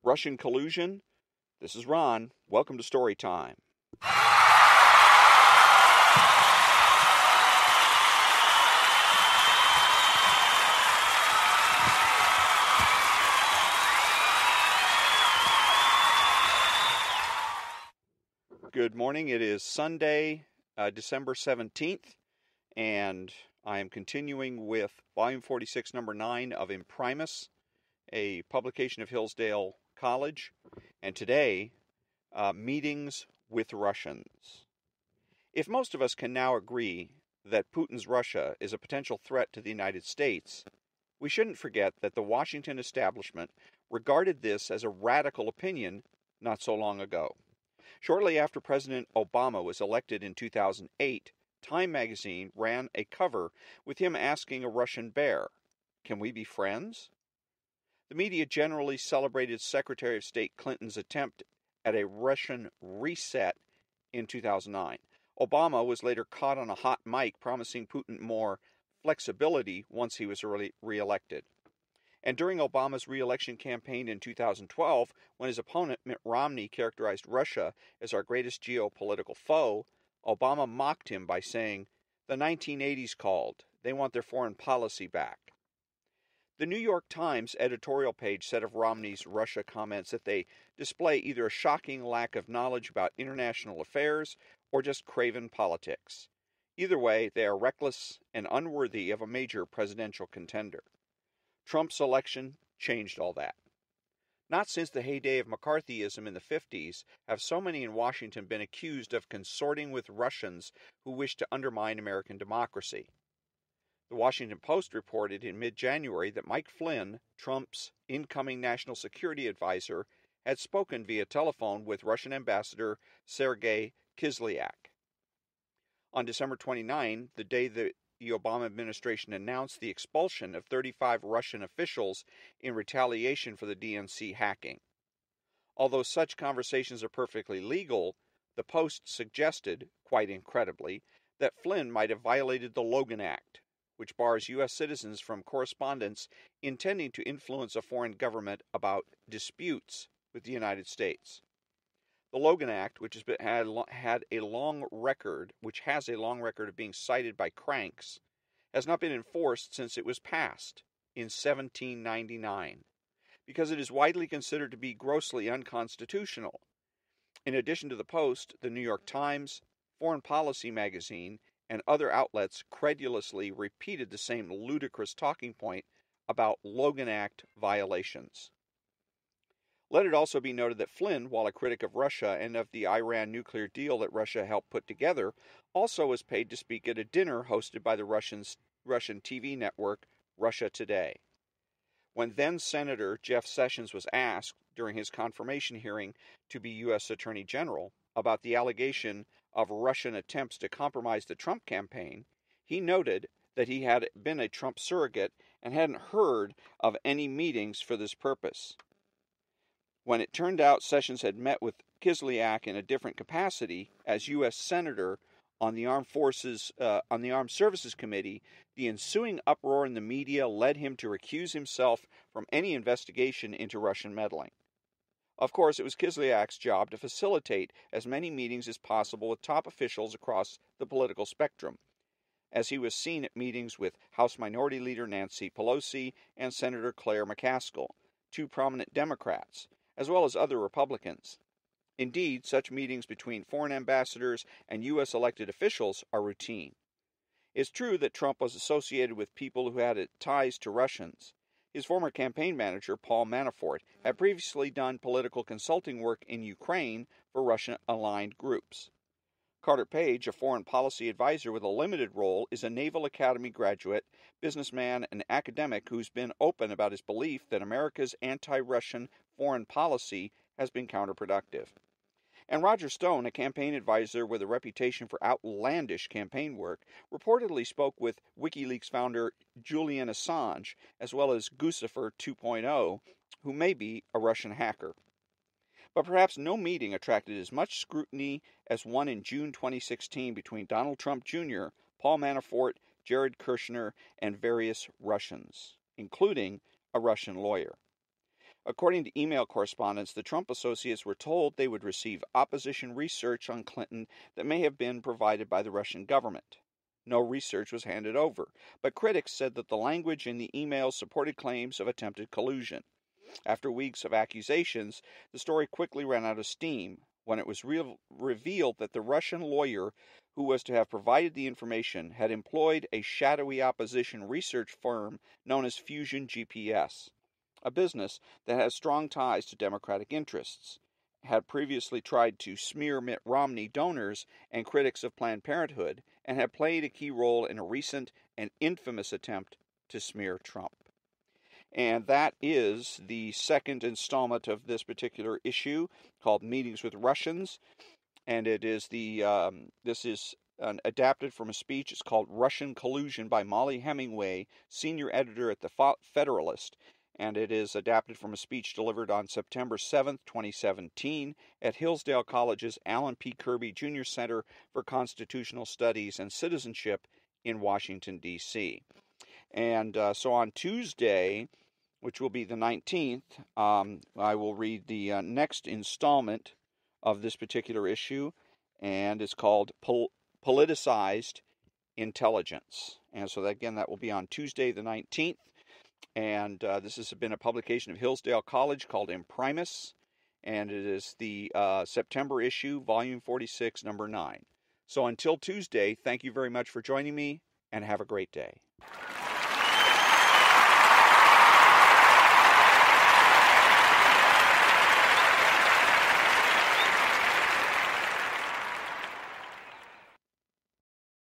Russian collusion? This is Ron. Welcome to Story Time. Good morning. It is Sunday, December 17th, and I am continuing with Volume 46, Number 9 of Imprimis, a publication of Hillsdale College, and today, Meetings with Russians. If most of us can now agree that Putin's Russia is a potential threat to the United States, we shouldn't forget that the Washington establishment regarded this as a radical opinion not so long ago. Shortly after President Obama was elected in 2008, Time magazine ran a cover with him asking a Russian bear, "Can we be friends?" The media generally celebrated Secretary of State Clinton's attempt at a Russian reset in 2009. Obama was later caught on a hot mic promising Putin more flexibility once he was re-elected. And during Obama's re-election campaign in 2012, when his opponent Mitt Romney characterized Russia as our greatest geopolitical foe, Obama mocked him by saying, "The 1980s called. They want their foreign policy back." The New York Times editorial page said of Romney's Russia comments that they display either a shocking lack of knowledge about international affairs or just craven politics. Either way, they are reckless and unworthy of a major presidential contender. Trump's election changed all that. Not since the heyday of McCarthyism in the 50s have so many in Washington been accused of consorting with Russians who wish to undermine American democracy. The Washington Post reported in mid-January that Mike Flynn, Trump's incoming national security advisor, had spoken via telephone with Russian Ambassador Sergei Kislyak. On December 29, the day the Obama administration announced the expulsion of 35 Russian officials in retaliation for the DNC hacking. Although such conversations are perfectly legal, the Post suggested, quite incredibly, that Flynn might have violated the Logan Act, which bars U.S. citizens from correspondence intending to influence a foreign government about disputes with the United States. The Logan Act, which has a long record of being cited by cranks, has not been enforced since it was passed in 1799, because it is widely considered to be grossly unconstitutional. In addition to the Post, the New York Times, Foreign Policy magazine, and other outlets credulously repeated the same ludicrous talking point about Logan Act violations. Let it also be noted that Flynn, while a critic of Russia and of the Iran nuclear deal that Russia helped put together, also was paid to speak at a dinner hosted by the Russian TV network Russia Today. When then-Senator Jeff Sessions was asked during his confirmation hearing to be U.S. Attorney General about the allegation of Russian attempts to compromise the Trump campaign, he noted that he had been a Trump surrogate and hadn't heard of any meetings for this purpose. When it turned out Sessions had met with Kislyak in a different capacity as U.S. Senator on the Armed Services Committee, the ensuing uproar in the media led him to recuse himself from any investigation into Russian meddling. Of course, it was Kislyak's job to facilitate as many meetings as possible with top officials across the political spectrum, as he was seen at meetings with House Minority Leader Nancy Pelosi and Senator Claire McCaskill, two prominent Democrats, as well as other Republicans. Indeed, such meetings between foreign ambassadors and U.S. elected officials are routine. It's true that Trump was associated with people who had ties to Russians. His former campaign manager, Paul Manafort, had previously done political consulting work in Ukraine for Russian-aligned groups. Carter Page, a foreign policy advisor with a limited role, is a Naval Academy graduate, businessman, and academic who's been open about his belief that America's anti-Russian foreign policy has been counterproductive. And Roger Stone, a campaign advisor with a reputation for outlandish campaign work, reportedly spoke with WikiLeaks founder Julian Assange, as well as Guccifer 2.0, who may be a Russian hacker. But perhaps no meeting attracted as much scrutiny as one in June 2016 between Donald Trump Jr., Paul Manafort, Jared Kushner, and various Russians, including a Russian lawyer. According to email correspondence, the Trump associates were told they would receive opposition research on Clinton that may have been provided by the Russian government. No research was handed over, but critics said that the language in the emails supported claims of attempted collusion. After weeks of accusations, the story quickly ran out of steam when it was revealed that the Russian lawyer who was to have provided the information had employed a shadowy opposition research firm known as Fusion GPS, a business that has strong ties to Democratic interests, had previously tried to smear Mitt Romney donors and critics of Planned Parenthood, and had played a key role in a recent and infamous attempt to smear Trump. And that is the second installment of this particular issue called Meetings with Russians. And it is this is adapted from a speech. It's called Russian Collusion by Molly Hemingway, senior editor at the Federalist. And it is adapted from a speech delivered on September 7th, 2017 at Hillsdale College's Alan P. Kirby Jr. Center for Constitutional Studies and Citizenship in Washington, D.C. And so on Tuesday, which will be the 19th, I will read the next installment of this particular issue, and it's called Politicized Intelligence. And so that will be on Tuesday the 19th. And this has been a publication of Hillsdale College called Imprimis, and it is the September issue, volume 46, number 9. So until Tuesday, thank you very much for joining me, and have a great day.